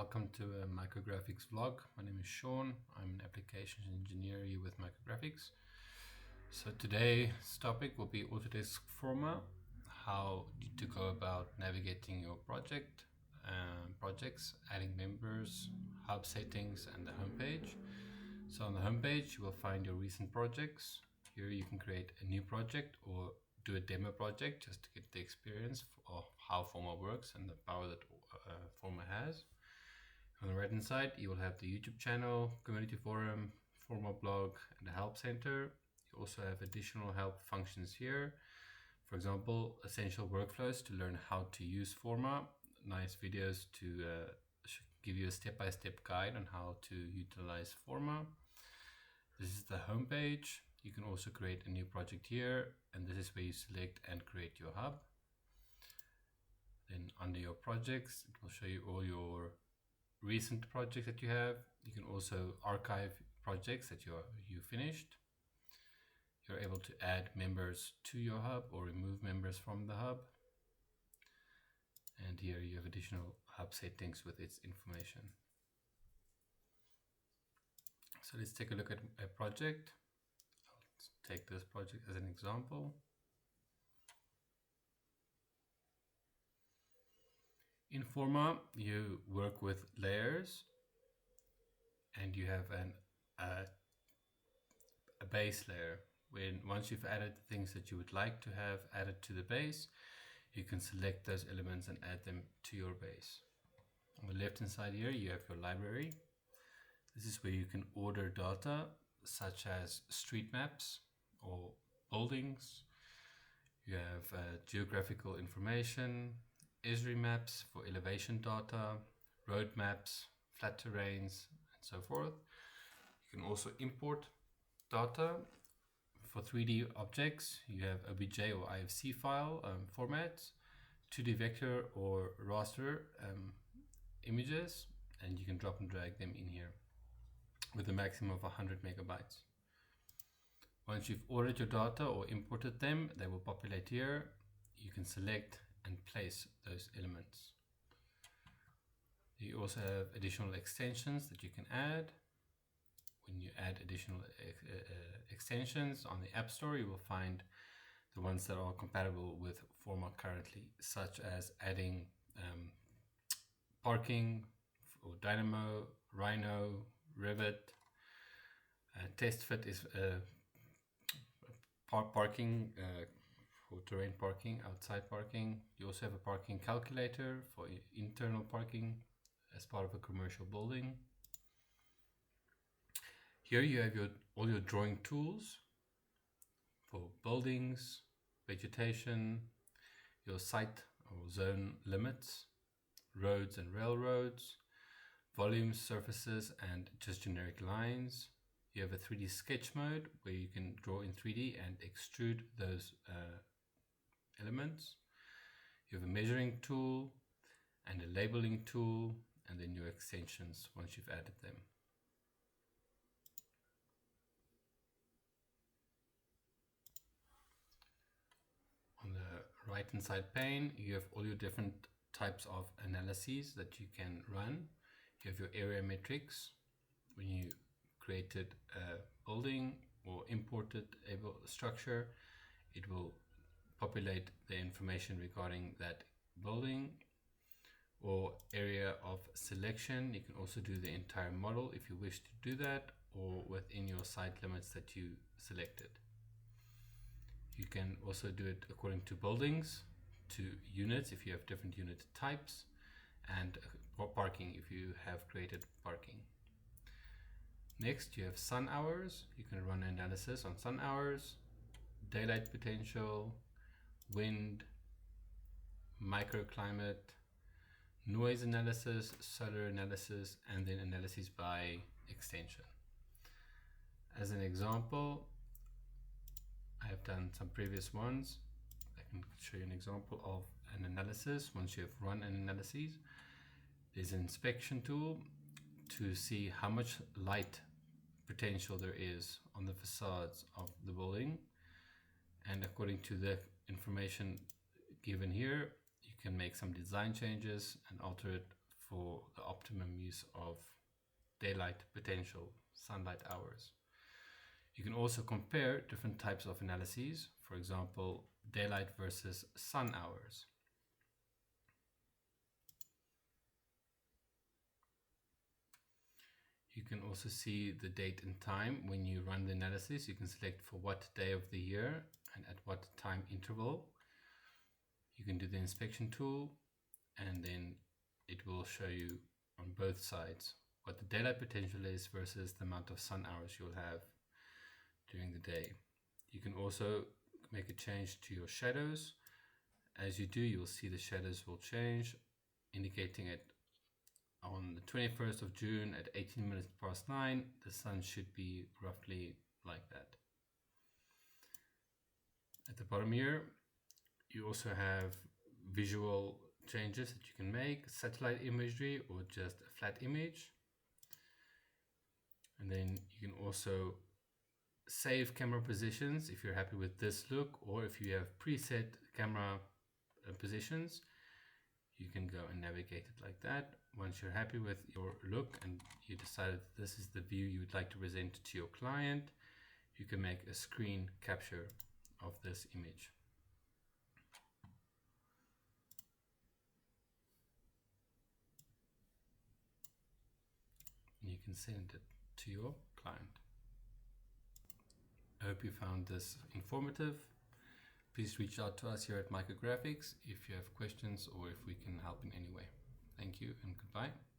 welcome to a Micrographics vlog. My name is Sean. I'm an applications engineer here with Micrographics. So today's topic will be Autodesk Forma, how to go about navigating your projects, adding members, hub settings, and the homepage. So on the homepage, you will find your recent projects. Here you can create a new project or do a demo project just to get the experience of how Forma works and the power that Forma has. On the right hand side, you will have the YouTube channel, community forum, Forma blog, and the help center. You also have additional help functions here. For example, essential workflows to learn how to use Forma, nice videos to give you a step-by-step guide on how to utilize Forma. This is the home page. You can also create a new project here, and this is where you select and create your hub. Then under your projects, it will show you all your recent projects that you have. You can also archive projects that you finished. You're able to add members to your hub or remove members from the hub. And here you have additional hub settings with its information. So let's take a look at a project. I'll take this project as an example. In Forma, you work with layers, and you have a base layer. Once you've added things that you would like to have added to the base, you can select those elements and add them to your base. On the left hand side here, you have your library. This is where you can order data such as street maps or buildings. You have geographical information, Esri maps for elevation data, road maps, flat terrains, and so forth. You can also import data for 3D objects. You have OBJ or IFC file formats, 2D vector or raster images, and you can drop and drag them in here with a maximum of 100 megabytes. Once you've ordered your data or imported them, they will populate here. You can select and place those elements. You also have additional extensions that you can add. When you add additional extensions on the App Store, you will find the ones that are compatible with Forma currently, such as adding parking for Dynamo, Rhino, Revit. TestFit is parking for terrain parking, outside parking. You also have a parking calculator for internal parking as part of a commercial building. Here you have all your drawing tools for buildings, vegetation, your site or zone limits, roads and railroads, volumes, surfaces, and just generic lines. You have a 3D sketch mode where you can draw in 3D and extrude those elements. You have a measuring tool and a labeling tool, and then your extensions once you've added them. On the right hand side pane, you have all your different types of analyses that you can run. You have your area metrics. When you created a building or imported a structure, it will populate the information regarding that building. Or area of selection, you can also do the entire model if you wish to do that, or within your site limits that you selected. You can also do it according to buildings, to units if you have different unit types, and parking if you have created parking. Next, you have sun hours. You can run analysis on sun hours, daylight potential, wind, microclimate, noise analysis, solar analysis, and then analysis by extension. As an example, I have done some previous ones. I can show you an example of an analysis. Once you have run an analysis, there's an inspection tool to see how much light potential there is on the facades of the building, and according to the information given here, you can make some design changes and alter it for the optimum use of daylight potential, sunlight hours. You can also compare different types of analyses, for example, daylight versus sun hours. You can also see the date and time when you run the analysis. You can select for what day of the year and at what time interval. You can do the inspection tool, and then it will show you on both sides what the daylight potential is versus the amount of sun hours you'll have during the day. You can also make a change to your shadows. As you do, you'll see the shadows will change, indicating it on the 21st of June at 18 minutes past 9, the sun should be roughly like that. At the bottom here, you also have visual changes that you can make, satellite imagery or just a flat image. And then you can also save camera positions if you're happy with this look, or if you have preset camera positions, you can go and navigate it like that. Once you're happy with your look and you decided this is the view you would like to present to your client, you can make a screen capture of this image. And you can send it to your client. I hope you found this informative. Please reach out to us here at Micrographics if you have questions or if we can help in any way. Thank you and goodbye.